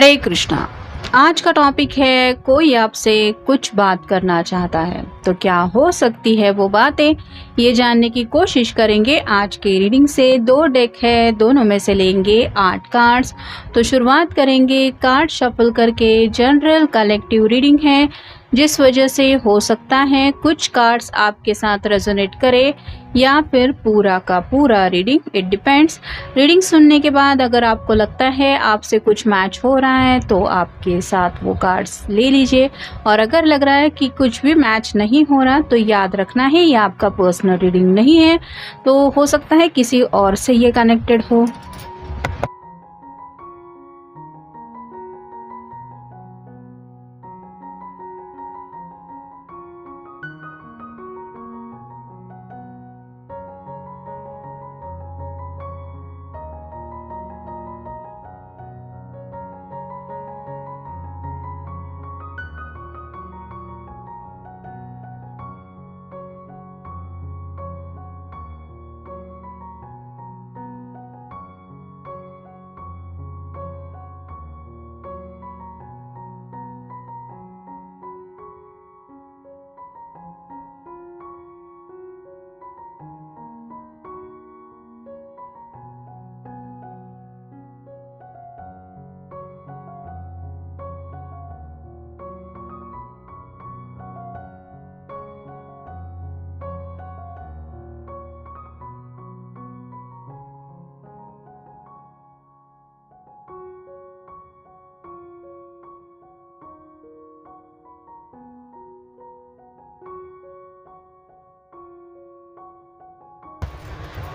हरे कृष्णा। आज का टॉपिक है कोई आपसे कुछ बात करना चाहता है तो क्या हो सकती है वो बातें, ये जानने की कोशिश करेंगे आज के रीडिंग से। 2 डेक है, दोनों में से लेंगे 8 कार्ड्स। तो शुरुआत करेंगे कार्ड शफल करके। जनरल कलेक्टिव रीडिंग है, जिस वजह से हो सकता है कुछ कार्ड्स आपके साथ रेजोनेट करे या फिर पूरा का पूरा रीडिंग, इट डिपेंड्स। रीडिंग सुनने के बाद अगर आपको लगता है आपसे कुछ मैच हो रहा है तो आपके साथ वो कार्ड्स ले लीजिए, और अगर लग रहा है कि कुछ भी मैच नहीं हो रहा तो याद रखना है ये आपका पर्सनल रीडिंग नहीं है, तो हो सकता है किसी और से ये कनेक्टेड हो।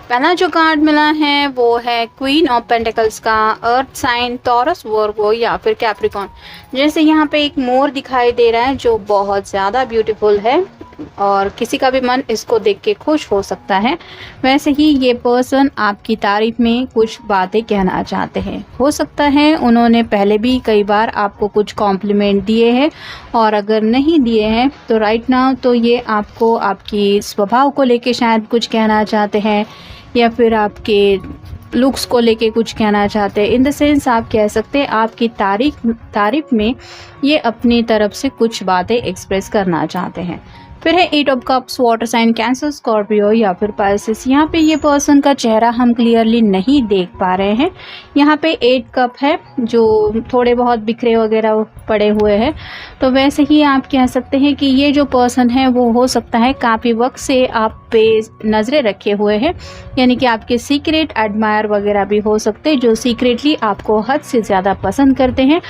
पहला जो कार्ड मिला है वो है क्वीन ऑफ पेंटिकल्स का, अर्थ साइन टॉरस, वर्गो या फिर कैप्रिकॉन। जैसे यहाँ पे एक मोर दिखाई दे रहा है जो बहुत ज़्यादा ब्यूटीफुल है और किसी का भी मन इसको देख के खुश हो सकता है। वैसे ही ये पर्सन आपकी तारीफ में कुछ बातें कहना चाहते हैं। हो सकता है उन्होंने पहले भी कई बार आपको कुछ कॉम्प्लीमेंट दिए हैं, और अगर नहीं दिए हैं तो राइट नाउ तो ये आपको आपकी स्वभाव को लेके शायद कुछ कहना चाहते हैं, या फिर आपके लुक्स को लेके कुछ कहना चाहते हैं। इन द सेंस आप कह सकते हैं आपकी तारीफ में ये अपनी तरफ से कुछ बातें एक्सप्रेस करना चाहते हैं। फिर है 8 of cups, water sign Cancer, Scorpio या फिर पाइसेस। यहाँ पे ये पर्सन का चेहरा हम क्लियरली नहीं देख पा रहे हैं। यहाँ पे 8 कप है जो थोड़े बहुत बिखरे वगैरह पड़े हुए हैं। तो वैसे ही आप कह सकते हैं कि ये जो पर्सन है वो हो सकता है काफ़ी वक्त से आप पे नज़रें रखे हुए हैं, यानी कि आपके सीक्रेट एडमायर वगैरह भी हो सकते हैं जो सीक्रेटली आपको हद से ज़्यादा पसंद करते हैं,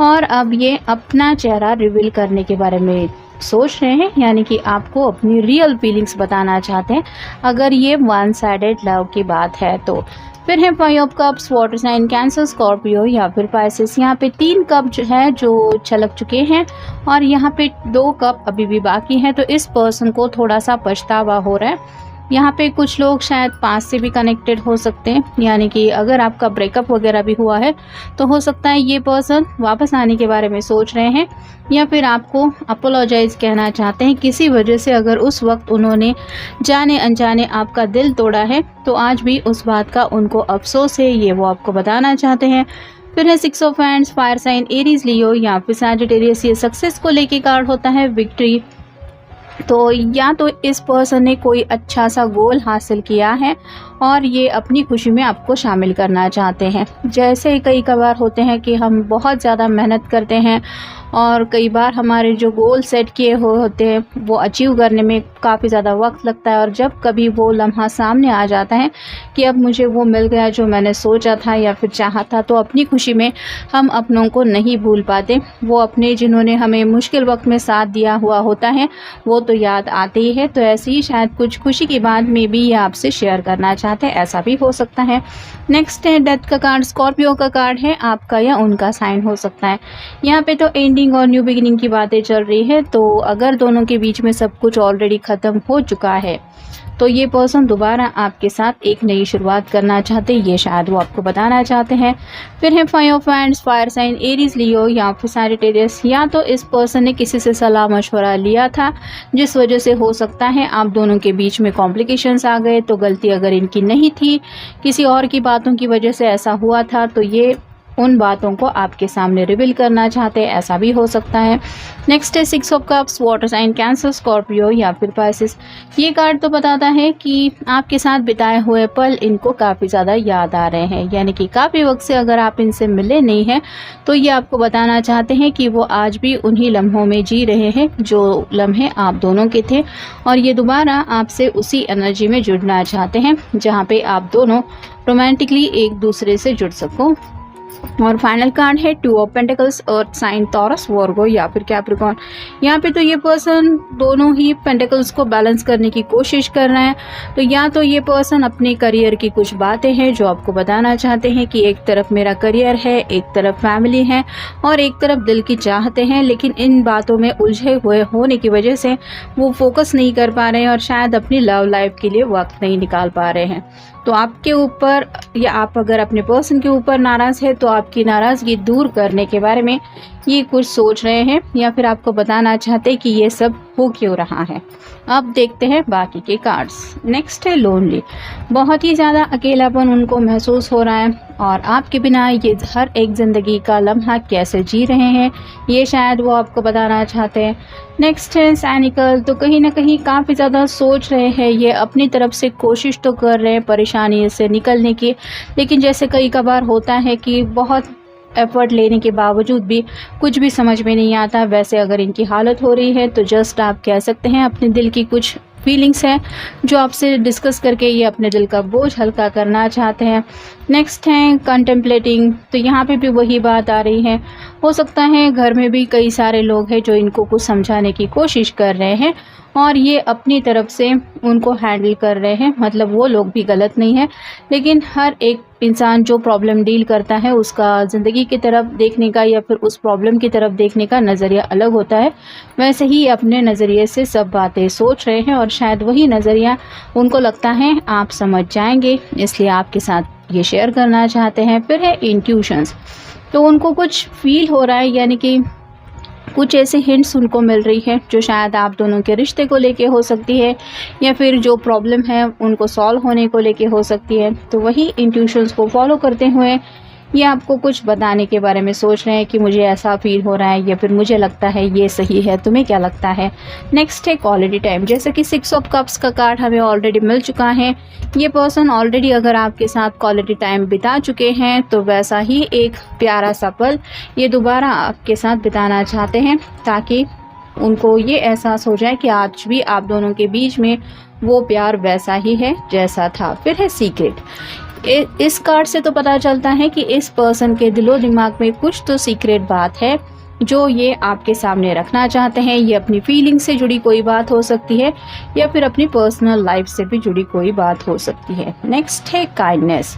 और अब ये अपना चेहरा रिवील करने के बारे में सोच रहे हैं, यानी कि आपको अपनी रियल फीलिंग्स बताना चाहते हैं अगर ये वन साइडेड लव की बात है तो। फिर है 5 of cups, water sign Cancer, Scorpio या फिर पाइसेस। यहाँ पे 3 कप जो है जो छलक चुके हैं और यहाँ पे 2 कप अभी भी बाकी हैं, तो इस पर्सन को थोड़ा सा पछतावा हो रहा है। यहाँ पे कुछ लोग शायद पास से भी कनेक्टेड हो सकते हैं, यानी कि अगर आपका ब्रेकअप वगैरह भी हुआ है तो हो सकता है ये पर्सन वापस आने के बारे में सोच रहे हैं, या फिर आपको अपोलोजाइज कहना चाहते हैं किसी वजह से। अगर उस वक्त उन्होंने जाने अनजाने आपका दिल तोड़ा है तो आज भी उस बात का उनको अफसोस है, ये वो आपको बताना चाहते हैं। फिर है 6 of hands, fire sign Aries, Leo या फिर सैजिटेरियस। ये सक्सेस को लेके कार्ड होता है, विक्ट्री। तो या तो इस पर्सन ने कोई अच्छा सा गोल हासिल किया है और ये अपनी खुशी में आपको शामिल करना चाहते हैं। जैसे कई बार होते हैं कि हम बहुत ज़्यादा मेहनत करते हैं और कई बार हमारे जो गोल सेट किए हुए होते हैं वो अचीव करने में काफ़ी ज़्यादा वक्त लगता है, और जब कभी वो लम्हा सामने आ जाता है कि अब मुझे वो मिल गया जो मैंने सोचा था या फिर चाहा था, तो अपनी खुशी में हम अपनों को नहीं भूल पाते। वो अपने जिन्होंने हमें मुश्किल वक्त में साथ दिया हुआ होता है वो तो याद आते ही है। तो ऐसे ही शायद कुछ खुशी की बात में भी ये आपसे शेयर करना चाहते हैं, ऐसा भी हो सकता है। नेक्स्ट है डेथ का कार्ड, स्कॉर्पियो का कार्ड है, आपका या उनका साइन हो सकता है। यहाँ पे तो एंडिंग और न्यू बिगिनिंग की बातें चल रही है, तो अगर दोनों के बीच में सब कुछ ऑलरेडी ख़त्म हो चुका है तो ये पर्सन दोबारा आपके साथ एक नई शुरुआत करना चाहते हैं, ये शायद वो आपको बताना चाहते हैं। फिर है 5 of hands, fire sign Aries, Leo या फिर सैजिटेरियस। या तो इस पर्सन ने किसी से सलाह मशवरा लिया था जिस वजह से हो सकता है आप दोनों के बीच में कॉम्प्लिकेशंस आ गए, तो गलती अगर इनकी नहीं थी, किसी और की बातों की वजह से ऐसा हुआ था, तो ये उन बातों को आपके सामने रिवील करना चाहते हैं, ऐसा भी हो सकता है। नेक्स्ट है 6 of cups, water sign Cancer, Scorpio या फिर पाइसेस। ये कार्ड तो बताता है कि आपके साथ बिताए हुए पल इनको काफ़ी ज़्यादा याद आ रहे हैं, यानी कि काफ़ी वक्त से अगर आप इनसे मिले नहीं हैं तो ये आपको बताना चाहते हैं कि वो आज भी उन्हीं लम्हों में जी रहे हैं जो लम्हे आप दोनों के थे, और ये दोबारा आपसे उसी एनर्जी में जुड़ना चाहते हैं जहाँ पे आप दोनों रोमांटिकली एक दूसरे से जुड़ सको। और फाइनल कार्ड है 2 of pentacles, earth sign Taurus, Virgo या फिर कैप्रिकॉर्न। यहाँ पे तो ये पर्सन दोनों ही पेंटिकल्स को बैलेंस करने की कोशिश कर रहे हैं। तो या तो ये पर्सन अपने करियर की कुछ बातें हैं जो आपको बताना चाहते हैं कि एक तरफ मेरा करियर है, एक तरफ फैमिली है और एक तरफ दिल की चाहते हैं, लेकिन इन बातों में उलझे हुए होने की वजह से वो फोकस नहीं कर पा रहे हैं और शायद अपनी लव लाइफ के लिए वक्त नहीं निकाल पा रहे हैं। तो आपके ऊपर या आप अगर अपने पर्सन के ऊपर नाराज़ है तो आपकी नाराज़गी दूर करने के बारे में ये कुछ सोच रहे हैं या फिर आपको बताना चाहते हैं कि ये सब हो क्यों रहा है। अब देखते हैं बाकी के कार्ड्स। नेक्स्ट है लोनली। बहुत ही ज़्यादा अकेलापन उनको महसूस हो रहा है और आपके बिना ये हर एक ज़िंदगी का लम्हा कैसे जी रहे हैं ये शायद वो आपको बताना चाहते हैं। नेक्स्ट है सैनिकल। तो कहीं ना कहीं काफ़ी ज़्यादा सोच रहे हैं, ये अपनी तरफ से कोशिश तो कर रहे हैं परेशानी से निकलने की, लेकिन जैसे कई कभार होता है कि बहुत एफर्ट लेने के बावजूद भी कुछ भी समझ में नहीं आता। वैसे अगर इनकी हालत हो रही है तो जस्ट आप कह सकते हैं अपने दिल की कुछ फीलिंग्स हैं जो आपसे डिस्कस करके ये अपने दिल का बोझ हल्का करना चाहते हैं। नेक्स्ट है कंटेम्पलेटिंग। तो यहाँ पे भी वही बात आ रही है, हो सकता है घर में भी कई सारे लोग हैं जो इनको कुछ समझाने की कोशिश कर रहे हैं और ये अपनी तरफ से उनको हैंडल कर रहे हैं, मतलब वो लोग भी गलत नहीं है, लेकिन हर एक इंसान जो प्रॉब्लम डील करता है उसका ज़िंदगी की तरफ देखने का या फिर उस प्रॉब्लम की तरफ देखने का नज़रिया अलग होता है। वैसे ही अपने नज़रिए से सब बातें सोच रहे हैं और शायद वही नज़रिया उनको लगता है आप समझ जाएंगे, इसलिए आपके साथ ये शेयर करना चाहते हैं। फिर है इंट्यूशंस। तो उनको कुछ फील हो रहा है, यानी कि कुछ ऐसे हिंट्स उनको मिल रही है जो शायद आप दोनों के रिश्ते को लेके हो सकती है या फिर जो प्रॉब्लम है उनको सॉल्व होने को लेके हो सकती है। तो वही इंट्यूशंस को फॉलो करते हुए ये आपको कुछ बताने के बारे में सोच रहे हैं कि मुझे ऐसा फील हो रहा है या फिर मुझे लगता है ये सही है, तुम्हें क्या लगता है। नेक्स्ट है क्वालिटी टाइम। जैसे कि 6 ऑफ कप्स का कार्ड हमें ऑलरेडी मिल चुका है, ये पर्सन ऑलरेडी अगर आपके साथ क्वालिटी टाइम बिता चुके हैं तो वैसा ही एक प्यारा सा पल ये दोबारा आपके साथ बिताना चाहते हैं ताकि उनको ये एहसास हो जाए कि आज भी आप दोनों के बीच में वो प्यार वैसा ही है जैसा था। फिर है सीक्रेट। इस कार्ड से तो पता चलता है कि इस पर्सन के दिलो दिमाग में कुछ तो सीक्रेट बात है जो ये आपके सामने रखना चाहते हैं। ये अपनी फीलिंग से जुड़ी कोई बात हो सकती है या फिर अपनी पर्सनल लाइफ से भी जुड़ी कोई बात हो सकती है। नेक्स्ट है काइंडनेस।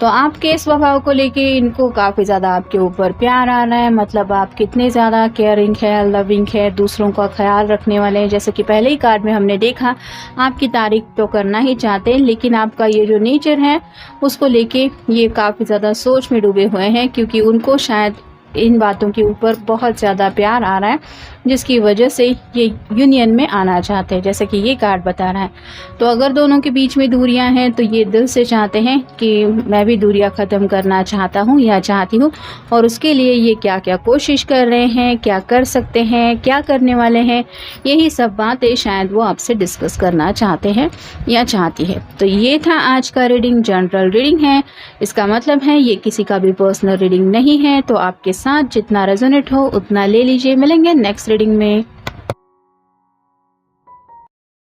तो आपके स्वभाव को लेके इनको काफ़ी ज़्यादा आपके ऊपर प्यार आ रहा है, मतलब आप कितने ज़्यादा केयरिंग है, लविंग है, दूसरों का ख्याल रखने वाले हैं। जैसे कि पहले ही कार्ड में हमने देखा, आपकी तारीफ तो करना ही चाहते हैं, लेकिन आपका ये जो नेचर है उसको लेके ये काफ़ी ज़्यादा सोच में डूबे हुए हैं क्योंकि उनको शायद इन बातों के ऊपर बहुत ज़्यादा प्यार आ रहा है जिसकी वजह से ये यूनियन में आना चाहते हैं, जैसे कि ये कार्ड बता रहा है। तो अगर दोनों के बीच में दूरियां हैं तो ये दिल से चाहते हैं कि मैं भी दूरियां ख़त्म करना चाहता हूं या चाहती हूं, और उसके लिए ये क्या क्या कोशिश कर रहे हैं, क्या कर सकते हैं, क्या करने वाले हैं, यही सब बातें शायद वो आपसे डिस्कस करना चाहते हैं या चाहती है। तो ये था आज का रीडिंग, जनरल रीडिंग है, इसका मतलब है ये किसी का भी पर्सनल रीडिंग नहीं है। तो आपके साथ जितना रेजोनेट हो उतना ले लीजिए। मिलेंगे नेक्स्ट रीडिंग में।